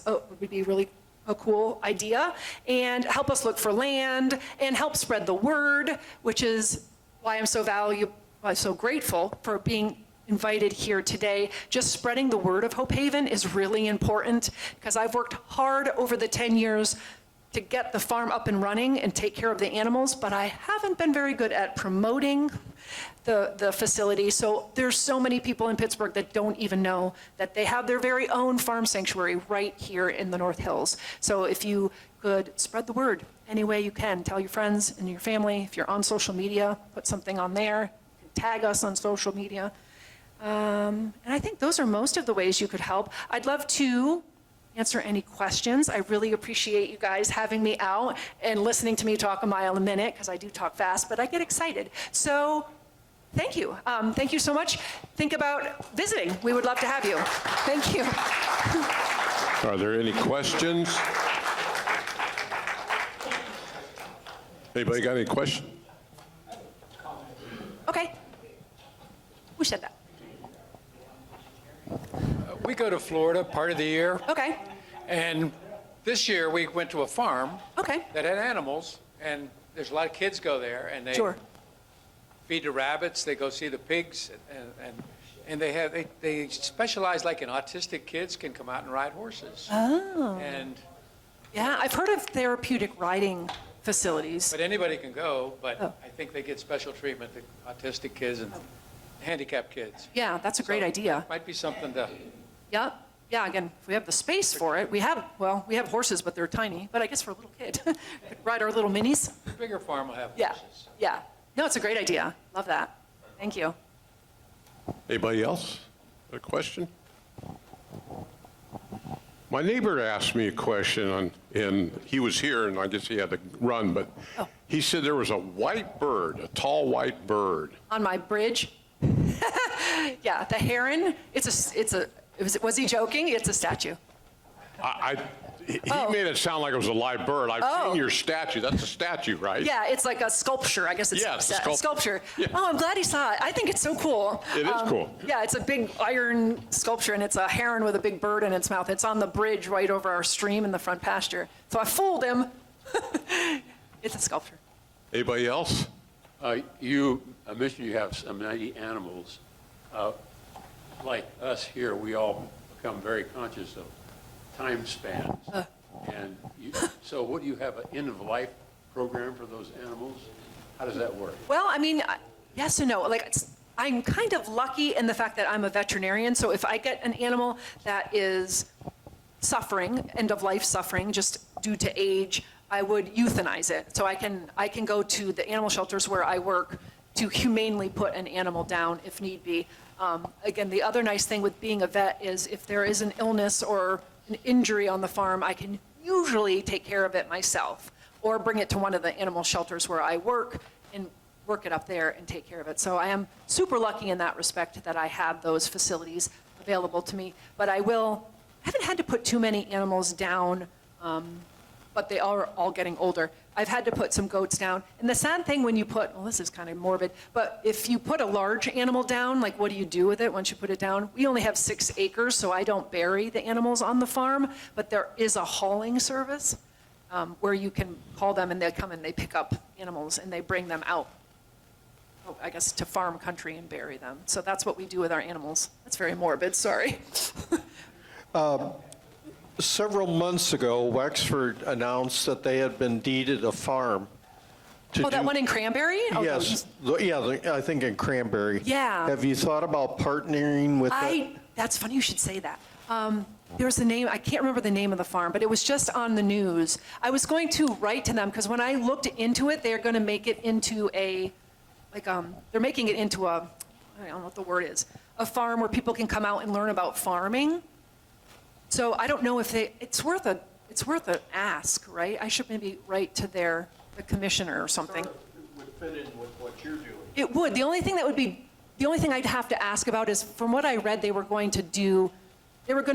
Would be really a cool idea. And help us look for land and help spread the word, which is why I'm so grateful for being invited here today. Just spreading the word of Hope Haven is really important, because I've worked hard over the 10 years to get the farm up and running and take care of the animals, but I haven't been very good at promoting the facility. So there's so many people in Pittsburgh that don't even know that they have their very own farm sanctuary right here in the North Hills. So if you could spread the word any way you can, tell your friends and your family. If you're on social media, put something on there, tag us on social media. And I think those are most of the ways you could help. I'd love to answer any questions. I really appreciate you guys having me out and listening to me talk a mile a minute, because I do talk fast, but I get excited. So thank you. Thank you so much. Think about visiting. We would love to have you. Thank you. Are there any questions? Anybody got any questions? Okay. Who said that? We go to Florida part of the year, Okay, and this year we went to a farm okay, that had animals, and there's a lot of kids go there, and they sure. feed the rabbits, they go see the pigs, and they specialize, like in autistic kids can come out and ride horses. Oh. And, Yeah, I've heard of therapeutic riding facilities. but anybody can go, but Oh. I think they get special treatment, the autistic kids and handicapped kids. Yeah, that's a great So, idea. Might be something to, Yeah, yeah, again, if we have the space for it, we have horses, but they're tiny, but I guess for a little kid, ride our little minis. the bigger farm will have Yeah, horses. yeah. No, it's a great idea. Love that. Thank you. Anybody else? A question? My neighbor asked me a question, and he was here, and I guess he had to run, but he said there was a white bird, a tall white bird. On my bridge. Yeah, the heron, was he joking? It's a statue. He Oh. made it sound like it was a live bird. I've Oh. seen your statue. That's a statue, right? Yeah, it's like a sculpture. I guess it's Yeah, it's a sculpture. Yeah. Oh, I'm glad he saw it. I think it's so cool. It is cool. Yeah, it's a big iron sculpture, and it's a heron with a big bird in its mouth. It's on the bridge right over our stream in the front pasture. So I fooled him. It's a sculpture. Anybody else? You mentioned you have some 90 animals. Like us here, we all become very conscious of time spans. So what, do you have an end-of-life program for those animals? How does that work? Well, I mean, yes and no. Like, I'm kind of lucky in the fact that I'm a veterinarian. So if I get an animal that is suffering, end of life suffering, just due to age, I would euthanize it. So I can go to the animal shelters where I work to humanely put an animal down if need be. Again, the other nice thing with being a vet is if there is an illness or an injury on the farm, I can usually take care of it myself or bring it to one of the animal shelters where I work and work it up there and take care of it. So I am super lucky in that respect that I have those facilities available to me. But I haven't had to put too many animals down, but they are all getting older. I've had to put some goats down. And the sad thing when you put, well, this is kind of morbid, but if you put a large animal down, like what do you do with it once you put it down? We only have 6 acres, so I don't bury the animals on the farm, but there is a hauling service where you can call them and they come and they pick up animals and they bring them out, I guess, to farm country and bury them. So that's what we do with our animals. That's very morbid, sorry. Several months ago, Wexford announced that they had been deeded a farm. Oh, that one in Cranberry? Oh, Yes, I think in Cranberry. Yeah. Have you thought about partnering with that? That's funny you should say that. There's a name, I can't remember the name of the farm, but it was just on the news. I was going to write to them because when I looked into it, they're going to make it into they're making it into I don't know what the word is, a farm where people can come out and learn about farming. So I don't know if it's worth an ask, right? I should maybe write to the commissioner or something. It would fit in with what you're doing. It would. The only thing I'd have to ask about is, from what I read, they were going to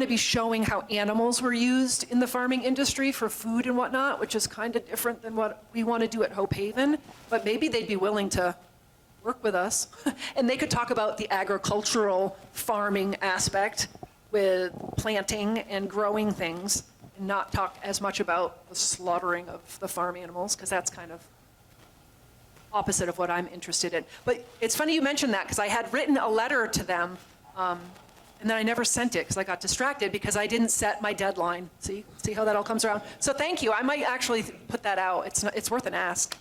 be showing how animals were used in the farming industry for food and whatnot, which is kind of different than what we want to do at Hope Haven. But maybe they'd be willing to work with us. And they could talk about the agricultural farming aspect with planting and growing things, and not talk as much about the slaughtering of the farm animals, because that's kind of opposite of what I'm interested in. But it's funny you mentioned that, because I had written a letter to them, and then I never sent it because I got distracted because I didn't set my deadline. See how that all comes around? So thank you. I might actually put that out. It's worth an ask.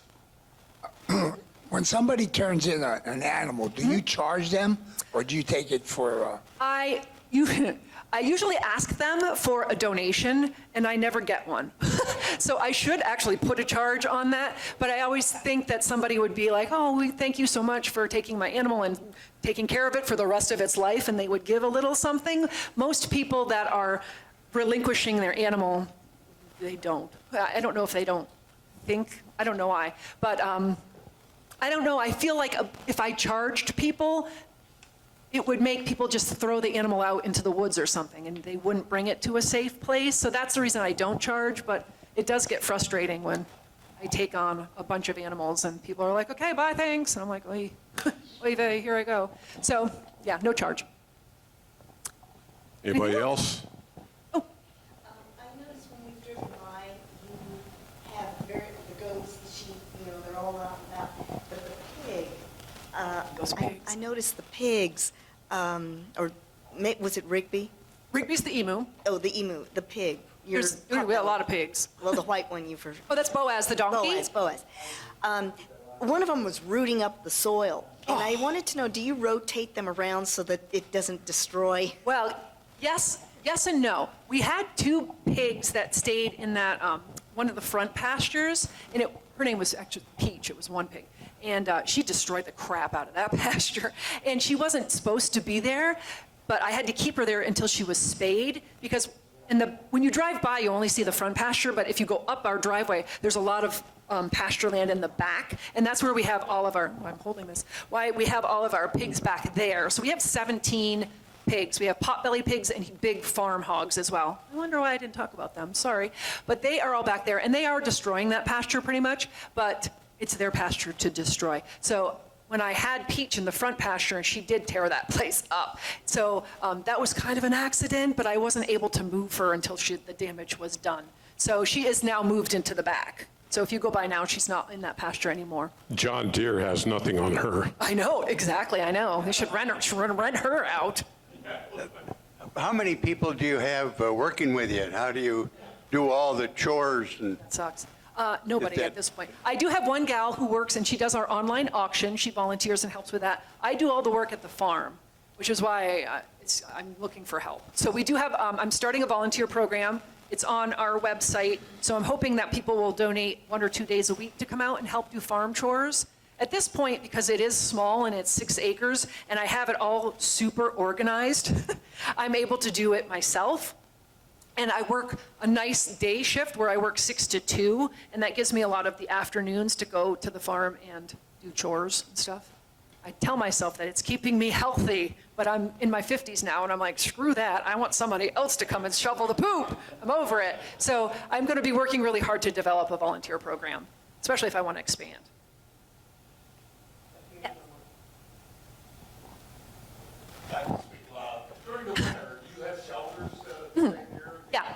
When somebody turns in an animal, do you charge them, or do you take it for? I usually ask them for a donation, and I never get one. So I should actually put a charge on that, but I always think that somebody would be like, oh, we thank you so much for taking my animal and taking care of it for the rest of its life, and they would give a little something. Most people that are relinquishing their animal, they don't. I don't know if they don't think, I don't know why, but I don't know. I feel like if I charged people, it would make people just throw the animal out into the woods or something, and they wouldn't bring it to a safe place. So that's the reason I don't charge, but it does get frustrating when I take on a bunch of animals and people are like, okay, bye, thanks. And I'm like, oy vey, here I go. So Yeah, no charge. Anybody else? I noticed when we've driven by, you have the goats, the sheep, they're all out and about. But the pig, Those pigs. I noticed the pigs, was it Rigby? Rigby's the emu. Oh, the emu, the pig. We have a lot of pigs. Well, the white one Oh, that's Boaz, the donkey? Boaz. One of them was rooting up the soil. And I wanted to know, do you rotate them around so that it doesn't destroy? Well, yes and no. We had 2 pigs that stayed in that, one of the front pastures, and her name was actually Peach, it was one pig. And she destroyed the crap out of that pasture. And she wasn't supposed to be there, but I had to keep her there until she was spayed, because when you drive by, you only see the front pasture, but if you go up our driveway, there's a lot of pasture land in the back, and that's where we have all of our, I'm holding this, we have all of our pigs back there. So we have 17 pigs. We have potbelly pigs and big farm hogs as well. I wonder why I didn't talk about them, sorry. But they are all back there, and they are destroying that pasture pretty much, but it's their pasture to destroy. So when I had Peach in the front pasture, and she did tear that place up. So that was kind of an accident, but I wasn't able to move her until the damage was done. So she is now moved into the back. So if you go by now, she's not in that pasture anymore. John Deere has nothing on her. I know, exactly, I know. They should rent her out. How many people do you have working with you? How do you do all the chores and? That sucks. Nobody If at that- this point. I do have one gal who works, and she does our online auction. She volunteers and helps with that. I do all the work at the farm, which is why I'm looking for help. So we do have, I'm starting a volunteer program. It's on our website. So I'm hoping that people will donate 1 or 2 days a week to come out and help do farm chores. At this point, because it is small and it's 6 acres, and I have it all super organized, I'm able to do it myself. And I work a nice day shift where I work 6 to 2, and that gives me a lot of the afternoons to go to the farm and do chores and stuff. I tell myself that it's keeping me healthy, but I'm in my 50s now, and I'm like, screw that. I want somebody else to come and shovel the poop. I'm over it. So I'm going to be working really hard to develop a volunteer program, especially if I want to expand. During the winter, do you have shelters here? Yeah.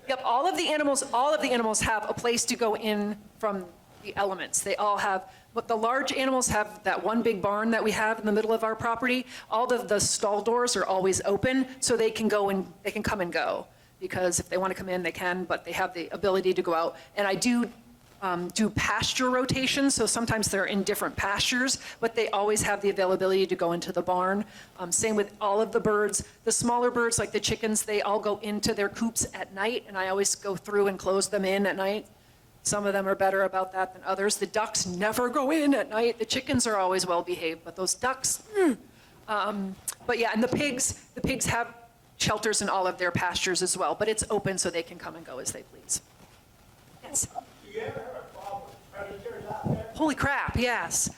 Yep, all of the animals have a place to go in from the elements. They all have, but the large animals have that one big barn that we have in the middle of our property. All of the stall doors are always open, so they can go and they can come and go. Because if they want to come in, they can, but they have the ability to go out. And I do pasture rotations, so sometimes they're in different pastures, but they always have the availability to go into the barn. Same with all of the birds. The smaller birds, like the chickens, they all go into their coops at night, and I always go through and close them in at night. Some of them are better about that than others. The ducks never go in at night. The chickens are always well behaved, but those ducks, but yeah, and the pigs have shelters in all of their pastures as well, but it's open so they can come and go as they please. Yes. Do you ever have a problem with predators out there? Holy crap, yes.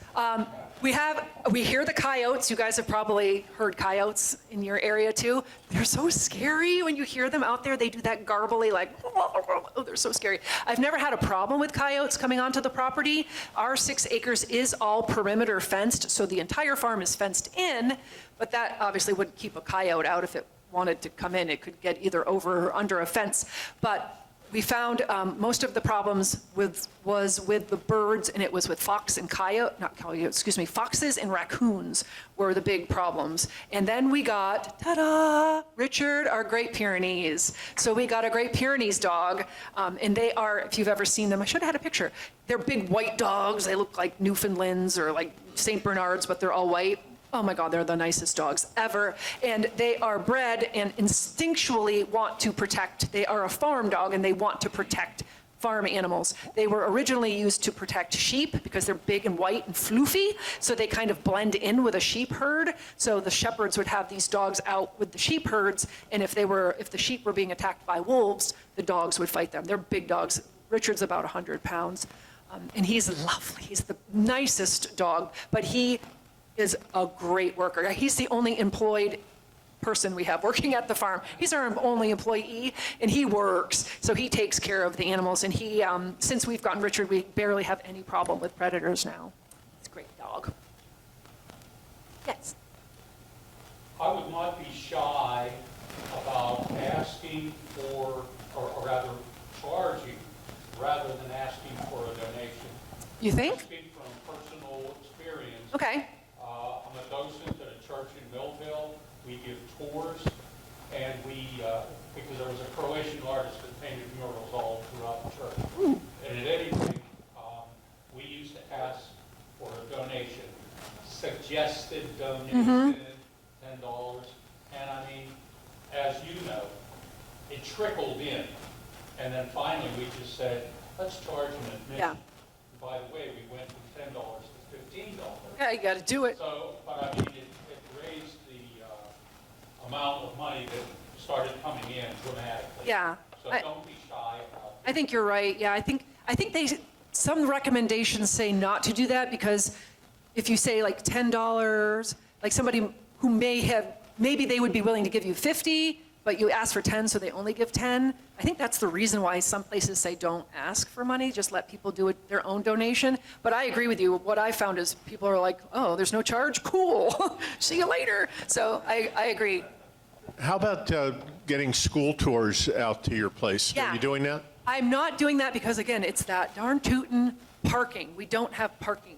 We hear the coyotes. You guys have probably heard coyotes in your area too. They're so scary when you hear them out there. They do that garbly, like, oh, they're so scary. I've never had a problem with coyotes coming onto the property. Our 6 acres is all perimeter fenced, so the entire farm is fenced in, but that obviously wouldn't keep a coyote out if it wanted to come in. It could get either over or under a fence. But we found most of the problems was with the birds, and it was with foxes and raccoons were the big problems. And then we got, ta-da, Richard, our Great Pyrenees. So we got a Great Pyrenees dog, and they are, if you've ever seen them, I should have had a picture. They're big white dogs. They look like Newfoundlands or like St. Bernards, but they're all white. Oh my God, they're the nicest dogs ever. And they are bred and instinctually want to protect. They are a farm dog and they want to protect farm animals. They were originally used to protect sheep because they're big and white and floofy, so they kind of blend in with a sheep herd. So the shepherds would have these dogs out with the sheep herds, and if the sheep were being attacked by wolves, the dogs would fight them. They're big dogs. Richard's about 100 pounds, and he's lovely. He's the nicest dog, but he is a great worker. He's the only employed person we have working at the farm. He's our only employee, and he works, so he takes care of the animals. And he, since we've gotten Richard, we barely have any problem with predators now. He's a great dog. Yes. I would not be shy about asking for, or rather charging, rather than asking for a donation. You think? I speak from personal experience. Okay. I'm a docent at a church in Millville. We give tours, and because there was a Croatian artist that painted murals all throughout the church. And at any rate, we used to ask for a donation, suggested donation, $10. And I mean, as you know, it trickled in. And then finally, we just said, let's charge an admission. Yeah. And by the way, we went from $10 to $15. Yeah, you got to do it. So, but I mean, it raised the amount of money that started coming in dramatically. Yeah. So don't be shy about it. I think you're right. Yeah, I think some recommendations say not to do that because if you say like $10, like somebody who maybe they would be willing to give you 50, but you ask for 10, so they only give 10. I think that's the reason why some places say don't ask for money, just let people do it, their own donation. But I agree with you. What I found is people are like, oh, there's no charge? Cool. See you later. So I agree. How about getting school tours out to your place? Yeah. Are you doing that? I'm not doing that because, again, it's that darn tootin' parking. We don't have parking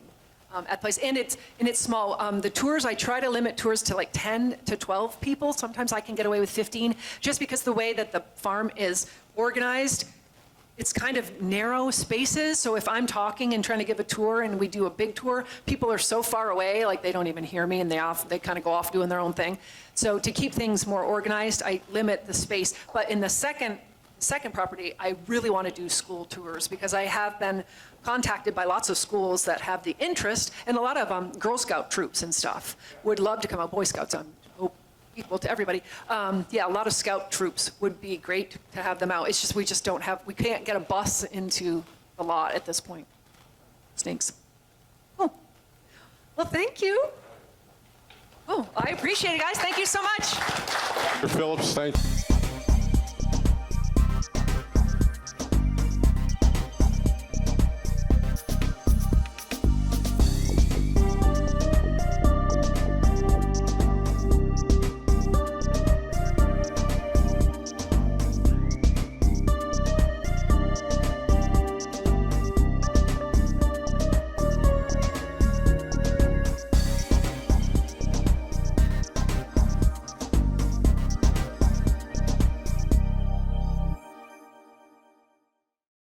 at place, and it's small. The tours, I try to limit tours to like 10 to 12 people. Sometimes I can get away with 15, just because the way that the farm is organized, it's kind of narrow spaces. So if I'm talking and trying to give a tour and we do a big tour, people are so far away, like they don't even hear me, and they kind of go off doing their own thing. So to keep things more organized, I limit the space. But in the second property, I really want to do school tours because I have been contacted by lots of schools that have the interest, and a lot of Girl Scout troops and stuff would love to come out. Boy Scouts, I'm equal to everybody. Yeah, a lot of Scout troops would be great to have them out. It's just we can't get a bus into the lot at this point. Stinks. Oh, well, thank you. Oh, I appreciate it, guys. Thank you so much. Mr. Phillips, thank you.